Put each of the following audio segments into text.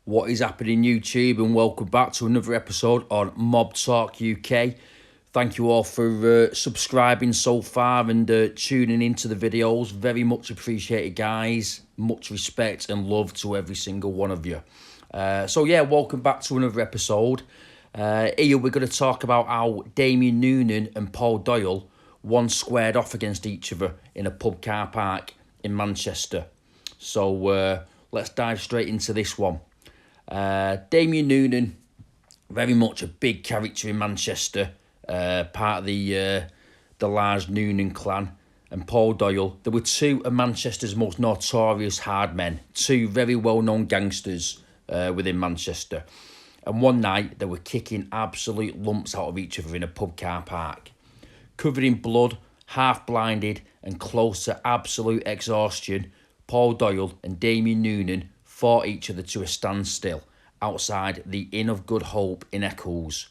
What is happening YouTube, and welcome back to another episode on Mob Talk UK. Thank you all for subscribing so far and tuning into the videos. Very much appreciated, guys. Much respect and love to every single one of you. Welcome back to another episode. Here we're going to talk about how Damien Noonan and Paul Doyle once squared off against each other in a pub car park in Manchester. So let's dive straight into this one. Damien Noonan, very much a big character in Manchester, part of the large Noonan clan, and Paul Doyle. There were two of Manchester's most notorious hard men, two very well-known gangsters within Manchester. And one night they were kicking absolute lumps out of each other in a pub car park. Covered in blood, half-blinded and close to absolute exhaustion, Paul Doyle and Damien Noonan fought each other to a standstill outside the Inn of Good Hope in Eccles.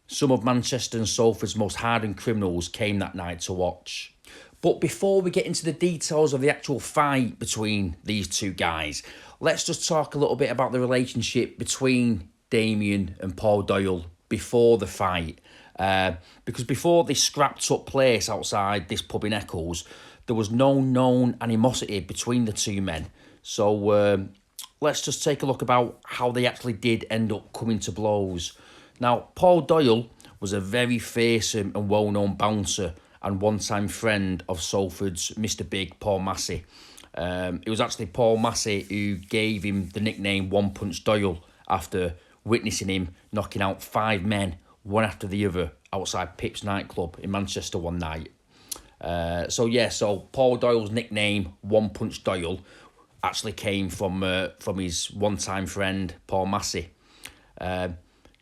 Some of Manchester and Salford's most hardened criminals came that night to watch. But before we get into the details of the actual fight between these two guys, let's just talk a little bit about the relationship between Damien and Paul Doyle before the fight. Because before this scrap took place outside this pub in Eccles, there was no known animosity between the two men. So let's just take a look about how they actually did end up coming to blows. Now, Paul Doyle was a very fearsome and well-known bouncer and one-time friend of Salford's Mr. Big, Paul Massie. It was actually Paul Massie who gave him the nickname One Punch Doyle after witnessing him knocking out 5 men, one after the other, outside Pip's nightclub in Manchester one night. So Paul Doyle's nickname, One Punch Doyle, actually came from his one-time friend, Paul Massie.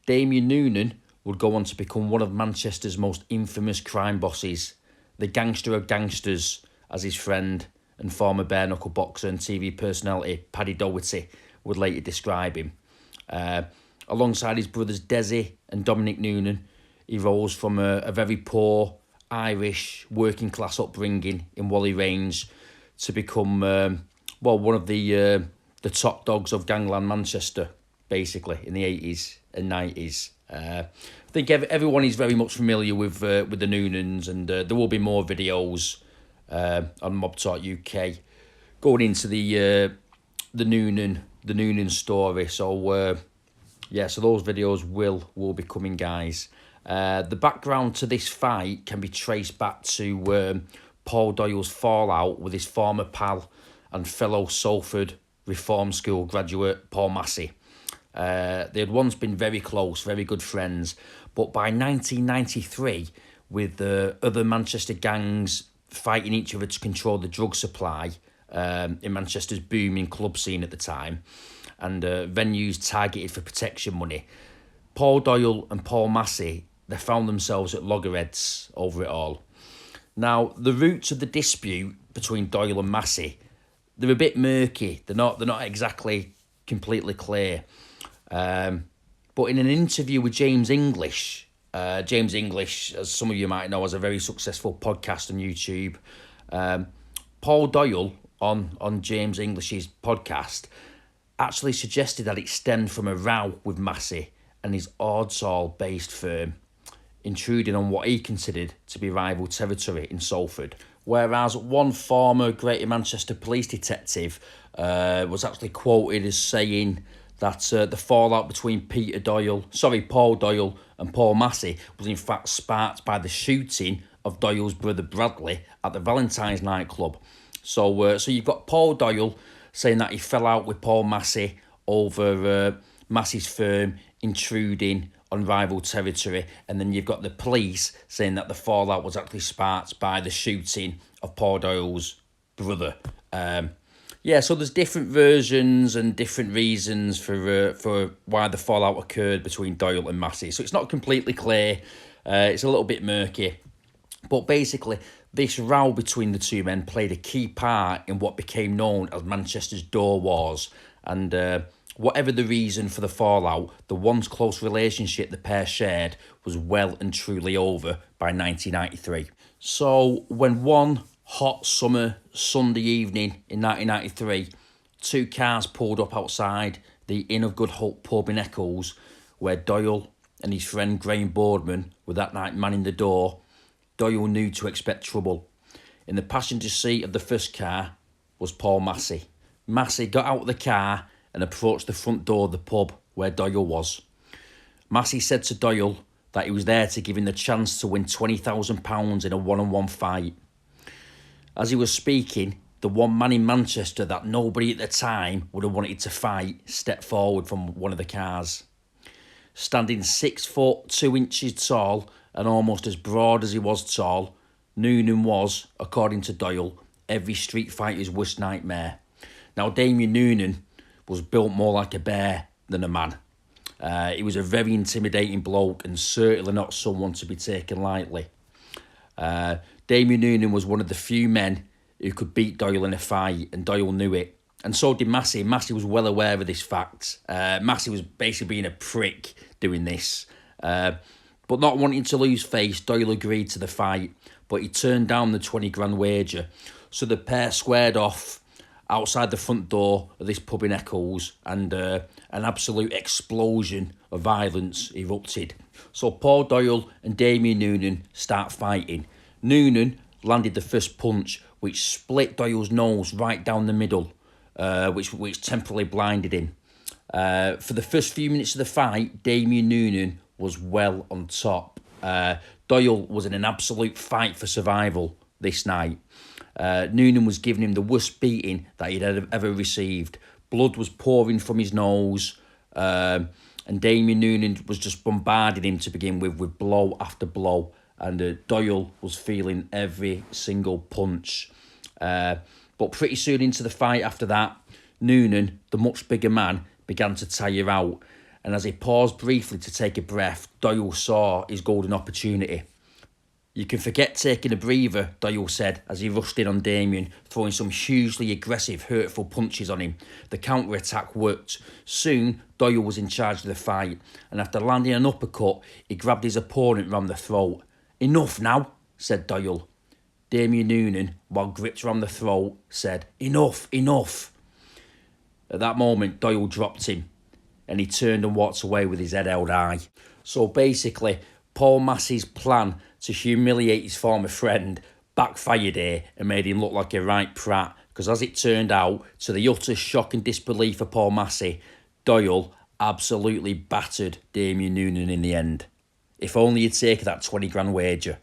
Damien Noonan would go on to become one of Manchester's most infamous crime bosses, the gangster of gangsters, as his friend and former bare-knuckle boxer and TV personality Paddy Doherty would later describe him. Alongside his brothers Desi and Dominic Noonan, he rose from a very poor Irish working-class upbringing in Whalley Range to become one of the top dogs of Gangland Manchester, basically, in the 80s and 90s. I think everyone is very much familiar with the Noonans, and there will be more videos on Mob Talk UK going into the Noonan story. So those videos will be coming, guys. The background to this fight can be traced back to Paul Doyle's fallout with his former pal and fellow Salford Reform School graduate Paul Massie. They had once been very close, very good friends, but by 1993, with other Manchester gangs fighting each other to control the drug supply in Manchester's booming club scene at the time, and venues targeted for protection money, Paul Doyle and Paul Massie, they found themselves at loggerheads over it all. Now, the roots of the dispute between Doyle and Massie, they're a bit murky. They're not exactly completely clear. But in an interview with James English, as some of you might know, has a very successful podcast on YouTube. Paul Doyle on James English's podcast actually suggested that it stemmed from a row with Massie and his Ordsall-based firm, intruding on what he considered to be rival territory in Salford. Whereas one former Greater Manchester police detective was actually quoted as saying that the fallout between Paul Doyle and Paul Massie was in fact sparked by the shooting of Doyle's brother Bradley at the Valentine's nightclub. So you've got Paul Doyle saying that he fell out with Paul Massie over Massie's firm intruding on rival territory, and then you've got the police saying that the fallout was actually sparked by the shooting of Paul Doyle's brother. So there's different versions and different reasons for why the fallout occurred between Doyle and Massie. So it's not completely clear. It's a little bit murky. But basically, this row between the two men played a key part in what became known as Manchester's Door Wars. And whatever the reason for the fallout, the once close relationship the pair shared was well and truly over by 1993. So when one hot summer Sunday evening in 1993, two cars pulled up outside the Inn of Good Hope pub in Eccles, where Doyle and his friend Graham Boardman were that night manning the door, Doyle knew to expect trouble. In the passenger seat of the first car was Paul Massie. Massie got out of the car and approached the front door of the pub where Doyle was. Massie said to Doyle that he was there to give him the chance to win £20,000 in a one-on-one fight. As he was speaking, the one man in Manchester that nobody at the time would have wanted to fight stepped forward from one of the cars. Standing 6 foot 2 inches tall and almost as broad as he was tall, Noonan was, according to Doyle, every street fighter's worst nightmare. Now, Damien Noonan was built more like a bear than a man. He was a very intimidating bloke and certainly not someone to be taken lightly. Damien Noonan was one of the few men who could beat Doyle in a fight, and Doyle knew it. And so did Massie. Massie was well aware of this fact. Massie was basically being a prick doing this. But not wanting to lose face, Doyle agreed to the fight, but he turned down the 20 grand wager. So the pair squared off outside the front door of this pub in Eccles, and an absolute explosion of violence erupted. So Paul Doyle and Damien Noonan start fighting. Noonan landed the first punch, which split Doyle's nose right down the middle, which temporarily blinded him. For the first few minutes of the fight, Damien Noonan was well on top. Doyle was in an absolute fight for survival this night. Noonan was giving him the worst beating that he'd ever received. Blood was pouring from his nose, and Damien Noonan was just bombarding him to begin with blow after blow, and Doyle was feeling every single punch. But pretty soon into the fight after that, Noonan, the much bigger man, began to tire out, and as he paused briefly to take a breath, Doyle saw his golden opportunity. "You can forget taking a breather," Doyle said as he rushed in on Damien, throwing some hugely aggressive, hurtful punches on him. The counter-attack worked. Soon, Doyle was in charge of the fight, and after landing an uppercut, he grabbed his opponent round the throat. "Enough now," said Doyle. Damien Noonan, while gripped round the throat, said, "Enough, enough." At that moment, Doyle dropped him, and he turned and walked away with his head held high. So basically, Paul Massie's plan to humiliate his former friend backfired here and made him look like a right prat, because as it turned out, to the utter shock and disbelief of Paul Massie, Doyle absolutely battered Damien Noonan in the end. If only he'd taken that 20 grand wager.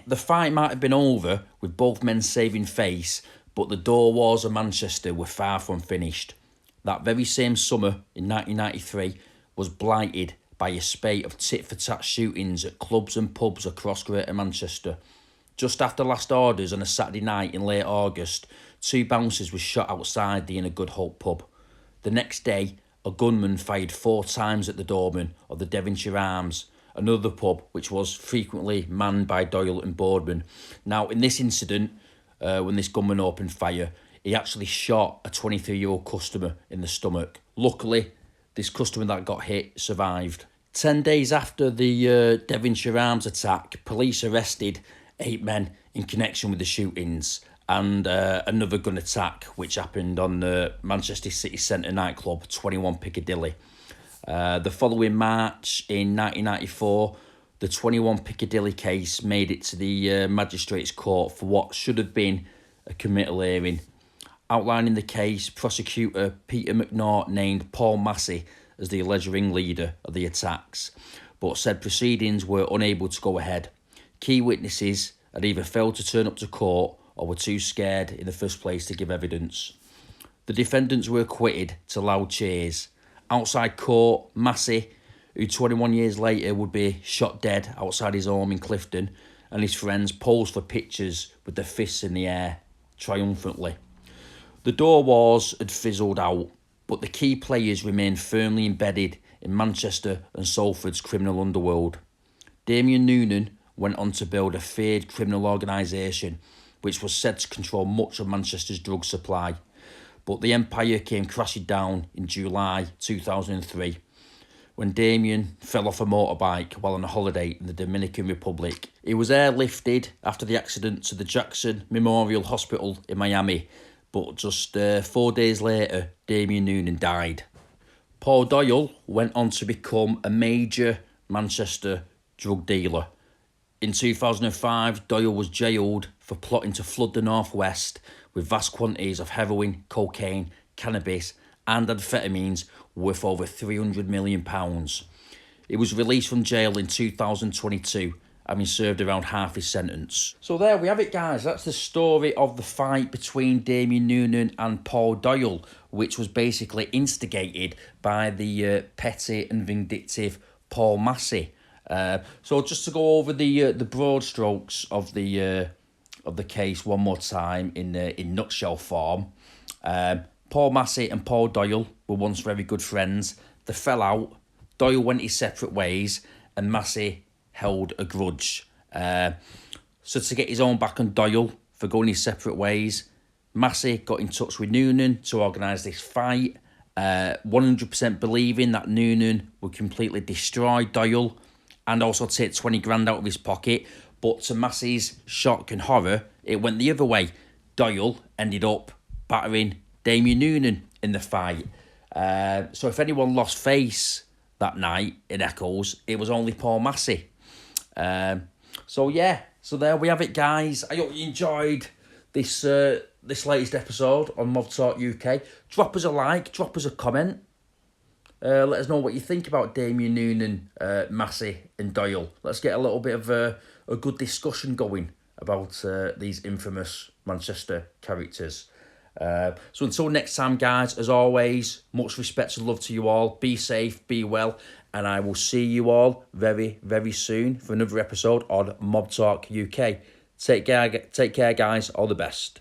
The fight might have been over with both men saving face, but the door wars of Manchester were far from finished. That very same summer in 1993 was blighted by a spate of tit-for-tat shootings at clubs and pubs across Greater Manchester. Just after last orders on a Saturday night in late August, 2 bouncers were shot outside the Inn of Good Hope pub. The next day, a gunman fired 4 times at the doorman of the Devonshire Arms, another pub which was frequently manned by Doyle and Boardman. Now, in this incident, when this gunman opened fire, he actually shot a 23-year-old customer in the stomach. Luckily, this customer that got hit survived. 10 days after the Devonshire Arms attack, police arrested 8 men in connection with the shootings and another gun attack which happened on the Manchester City Centre nightclub, 21 Piccadilly. The following March in 1994, the 21 Piccadilly case made it to the Magistrates Court for what should have been a committal hearing. Outlining the case, prosecutor Peter McNaught named Paul Massie as the alleged ringleader of the attacks, but said proceedings were unable to go ahead. Key witnesses had either failed to turn up to court or were too scared in the first place to give evidence. The defendants were acquitted to loud cheers. Outside court, Massie, who 21 years later would be shot dead outside his home in Clifton, and his friends posed for pictures with their fists in the air, triumphantly. The door wars had fizzled out, but the key players remained firmly embedded in Manchester and Salford's criminal underworld. Damien Noonan went on to build a feared criminal organisation which was said to control much of Manchester's drug supply, but the empire came crashing down in July 2003 when Damien fell off a motorbike while on a holiday in the Dominican Republic. He was airlifted after the accident to the Jackson Memorial Hospital in Miami, but just 4 days later, Damien Noonan died. Paul Doyle went on to become a major Manchester drug dealer. In 2005, Doyle was jailed for plotting to flood the northwest with vast quantities of heroin, cocaine, cannabis and amphetamines worth over £300 million. He was released from jail in 2022, having served around half his sentence. So there we have it, guys. That's the story of the fight between Damien Noonan and Paul Doyle, which was basically instigated by the petty and vindictive Paul Massie. So just to go over the broad strokes of the case one more time in nutshell form. Paul Massie and Paul Doyle were once very good friends. They fell out. Doyle went his separate ways, and Massie held a grudge. So to get his own back on Doyle for going his separate ways, Massie got in touch with Noonan to organise this fight, 100% believing that Noonan would completely destroy Doyle and also take 20 grand out of his pocket. But to Massie's shock and horror, it went the other way. Doyle ended up battering Damien Noonan in the fight. So if anyone lost face that night in Eccles, it was only Paul Massie. So there we have it, guys. I hope you enjoyed this latest episode on Mob Talk UK. Drop us a like, drop us a comment. Let us know what you think about Damien Noonan, Massie and Doyle. Let's get a little bit of a good discussion going about these infamous Manchester characters. So until next time, guys, as always, much respect and love to you all. Be safe, be well, and I will see you all very, very soon for another episode on Mob Talk UK. Take care, guys. All the best.